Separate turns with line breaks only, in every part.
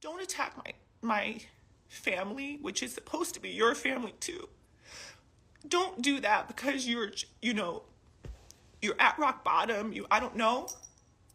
Don't attack my family, which is supposed to be your family too. Don't do that because you're at rock bottom. I don't know.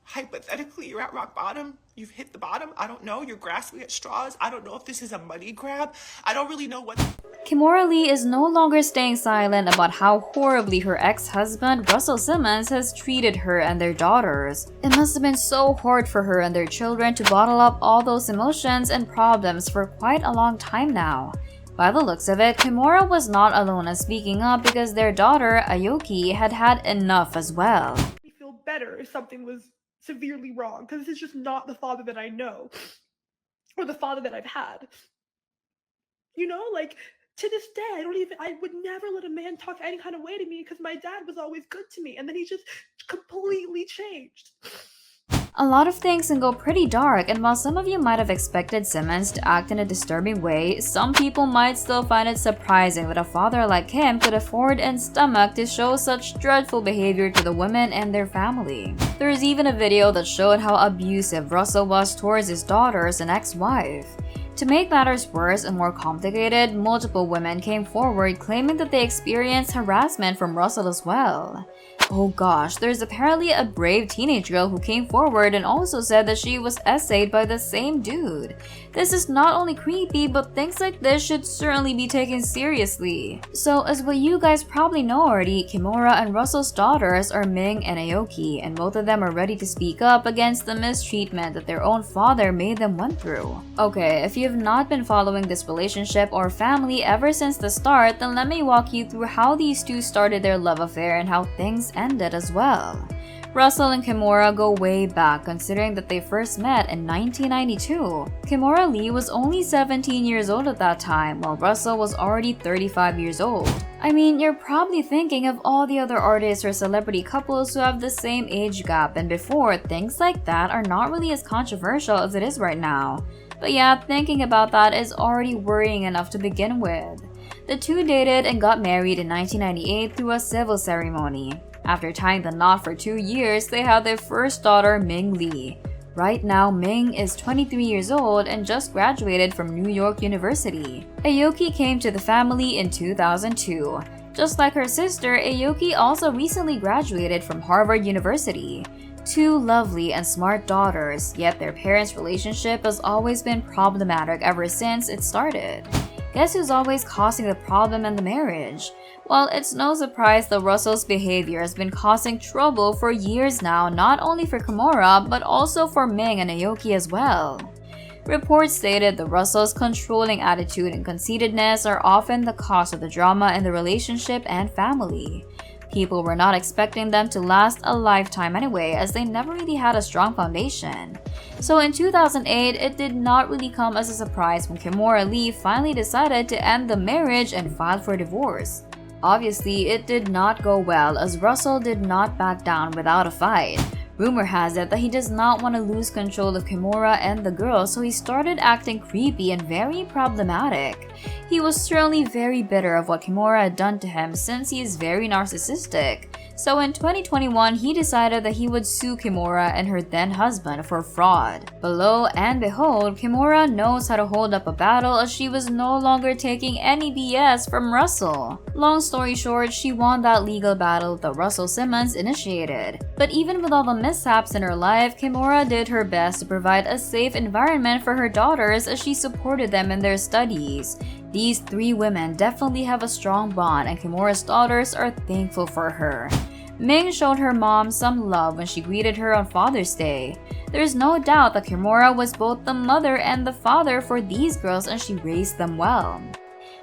Hypothetically, you're at rock bottom. You've hit the bottom. I don't know. You're grasping at straws. I don't know if this is a money grab. I don't really know what.
Kimora Lee is no longer staying silent about how horribly her ex-husband, Russell Simmons, has treated her and their daughters. It must have been so hard for her and their children to bottle up all those emotions and problems for quite a long time now. By the looks of it, Kimora was not alone in speaking up because their daughter, Aoki, had had enough as well.
I feel better if something was severely wrong, because this is just not the father that I know or the father that I've had. Like, to this day, I would never let a man talk any kind of way to me because my dad was always good to me, and then he just completely changed.
A lot of things can go pretty dark, and while some of you might have expected Simmons to act in a disturbing way, some people might still find it surprising that a father like him could afford and stomach to show such dreadful behavior to the women and their family. There is even a video that showed how abusive Russell was towards his daughters and ex-wife. To make matters worse and more complicated, multiple women came forward claiming that they experienced harassment from Russell as well. Oh gosh, there's apparently a brave teenage girl who came forward and also said that she was essayed by the same dude. This is not only creepy, but things like this should certainly be taken seriously. So as what you guys probably know already, Kimora and Russell's daughters are Ming and Aoki, and both of them are ready to speak up against the mistreatment that their own father made them went through. Okay, if you've not been following this relationship or family ever since the start, then let me walk you through how these two started their love affair and how things ended as well. Russell and Kimora go way back, considering that they first met in 1992. Kimora Lee was only 17 years old at that time, while Russell was already 35 years old. I mean, you're probably thinking of all the other artists or celebrity couples who have the same age gap, and before, things like that are not really as controversial as it is right now. But yeah, thinking about that is already worrying enough to begin with. The two dated and got married in 1998 through a civil ceremony. After tying the knot for 2 years, they had their first daughter, Ming Lee. Right now, Ming is 23 years old and just graduated from New York University. Aoki came to the family in 2002. Just like her sister, Aoki also recently graduated from Harvard University. Two lovely and smart daughters, yet their parents' relationship has always been problematic ever since it started. Guess who's always causing the problem in the marriage? Well, it's no surprise that Russell's behavior has been causing trouble for years now, not only for Kimora, but also for Ming and Aoki as well. Reports stated that Russell's controlling attitude and conceitedness are often the cause of the drama in the relationship and family. People were not expecting them to last a lifetime anyway, as they never really had a strong foundation. So in 2008, it did not really come as a surprise when Kimora Lee finally decided to end the marriage and filed for divorce. Obviously, it did not go well, as Russell did not back down without a fight. Rumor has it that he does not want to lose control of Kimora and the girls, so he started acting creepy and very problematic. He was certainly very bitter of what Kimora had done to him, since he is very narcissistic. So in 2021, he decided that he would sue Kimora and her then husband for fraud. But lo and behold, Kimora knows how to hold up a battle, as she was no longer taking any BS from Russell. Long story short, she won that legal battle that Russell Simmons initiated. But even with all the mishaps in her life, Kimora did her best to provide a safe environment for her daughters as she supported them in their studies. These three women definitely have a strong bond, and Kimora's daughters are thankful for her. Ming showed her mom some love when she greeted her on Father's Day. There's no doubt that Kimora was both the mother and the father for these girls, and she raised them well.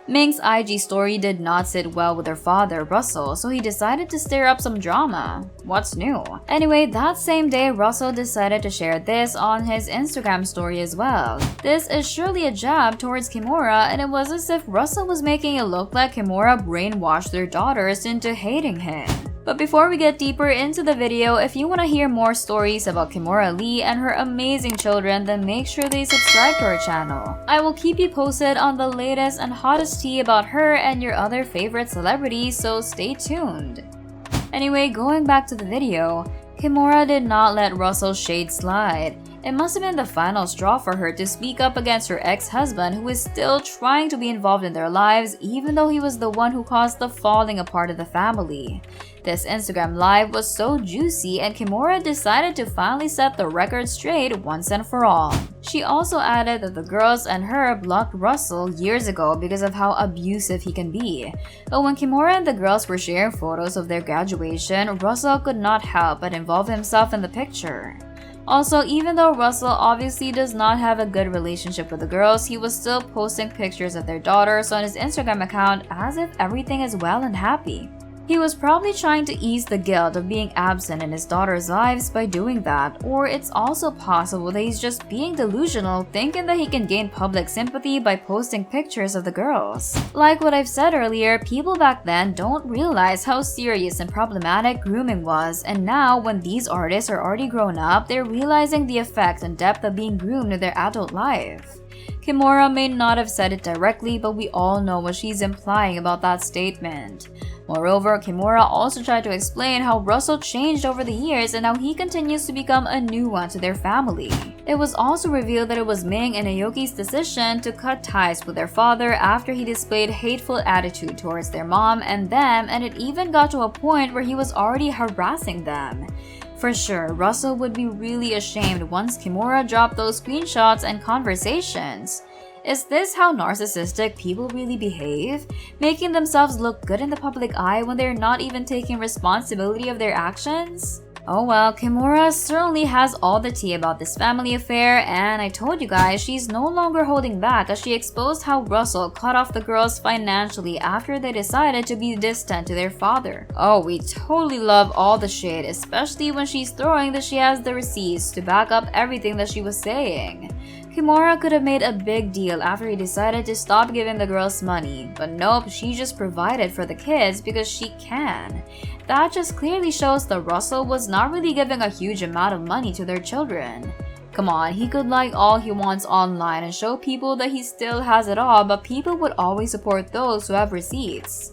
Ming's IG story did not sit well with her father, Russell, so he decided to stir up some drama. What's new? Anyway, that same day, Russell decided to share this on his Instagram story as well. This is surely a jab towards Kimora, and it was as if Russell was making it look like Kimora brainwashed their daughters into hating him. But before we get deeper into the video, if you want to hear more stories about Kimora Lee and her amazing children, then make sure that you subscribe to our channel. I will keep you posted on the latest and hottest tea about her and your other favorite celebrities, so stay tuned. Anyway, going back to the video, Kimora did not let Russell's shade slide. It must have been the final straw for her to speak up against her ex-husband, who is still trying to be involved in their lives even though he was the one who caused the falling apart of the family. This Instagram live was so juicy, and Kimora decided to finally set the record straight once and for all. She also added that the girls and her blocked Russell years ago because of how abusive he can be. But when Kimora and the girls were sharing photos of their graduation, Russell could not help but involve himself in the picture. Also, even though Russell obviously does not have a good relationship with the girls, he was still posting pictures of their daughters on his Instagram account as if everything is well and happy. He was probably trying to ease the guilt of being absent in his daughters' lives by doing that, or it's also possible that he's just being delusional, thinking that he can gain public sympathy by posting pictures of the girls. Like what I've said earlier, people back then don't realize how serious and problematic grooming was, and now when these artists are already grown up, they're realizing the effect and depth of being groomed in their adult life. Kimora may not have said it directly, but we all know what she's implying about that statement. Moreover, Kimora also tried to explain how Russell changed over the years and how he continues to become a new one to their family. It was also revealed that it was Ming and Aoki's decision to cut ties with their father after he displayed hateful attitude towards their mom and them, and it even got to a point where he was already harassing them. For sure, Russell would be really ashamed once Kimora dropped those screenshots and conversations. Is this how narcissistic people really behave? Making themselves look good in the public eye when they're not even taking responsibility of their actions? Oh well, Kimora certainly has all the tea about this family affair, and I told you guys she's no longer holding back as she exposed how Russell cut off the girls financially after they decided to be distant to their father. Oh, we totally love all the shade, especially when she's throwing that she has the receipts to back up everything that she was saying. Kimora could have made a big deal after he decided to stop giving the girls money, but nope, she just provided for the kids because she can. That just clearly shows that Russell was not really giving a huge amount of money to their children. Come on, he could like all he wants online and show people that he still has it all, but people would always support those who have receipts.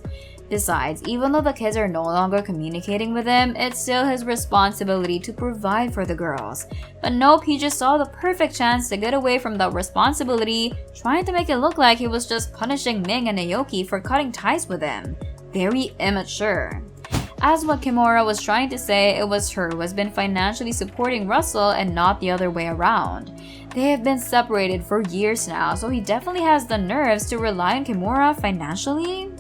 Besides, even though the kids are no longer communicating with him, it's still his responsibility to provide for the girls. But nope, he just saw the perfect chance to get away from that responsibility, trying to make it look like he was just punishing Ming and Aoki for cutting ties with him. Very immature. As what Kimora was trying to say, it was her who has been financially supporting Russell and not the other way around. They have been separated for years now, so he definitely has the nerves to rely on Kimora financially?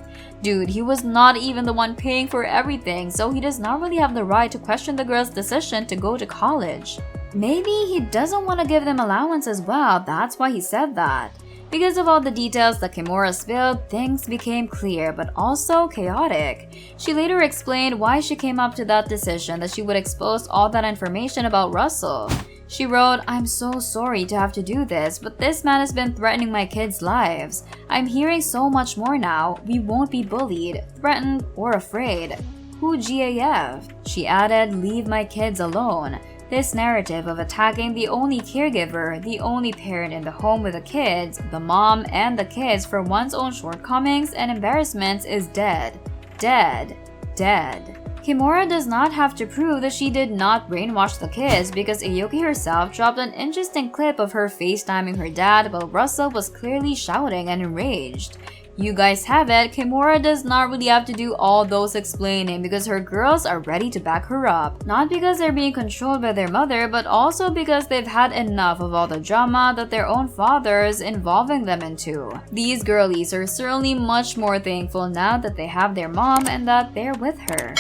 Dude, he was not even the one paying for everything, so he does not really have the right to question the girl's decision to go to college. Maybe he doesn't want to give them allowance as well, that's why he said that. Because of all the details that Kimora spilled, things became clear, but also chaotic. She later explained why she came up to that decision, that she would expose all that information about Russell. She wrote, "I'm so sorry to have to do this, but this man has been threatening my kids' lives. I'm hearing so much more now. We won't be bullied, threatened, or afraid. Who GAF?" She added, "Leave my kids alone." This narrative of attacking the only caregiver, the only parent in the home with the kids, the mom and the kids for one's own shortcomings and embarrassments is dead. Dead. Dead. Kimora does not have to prove that she did not brainwash the kids because Aoki herself dropped an interesting clip of her FaceTiming her dad while Russell was clearly shouting and enraged. You guys have it, Kimora does not really have to do all those explaining because her girls are ready to back her up. Not because they're being controlled by their mother, but also because they've had enough of all the drama that their own father is involving them into. These girlies are certainly much more thankful now that they have their mom and that they're with her.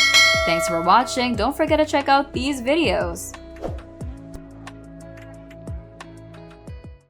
Thanks for watching, don't forget to check out these videos.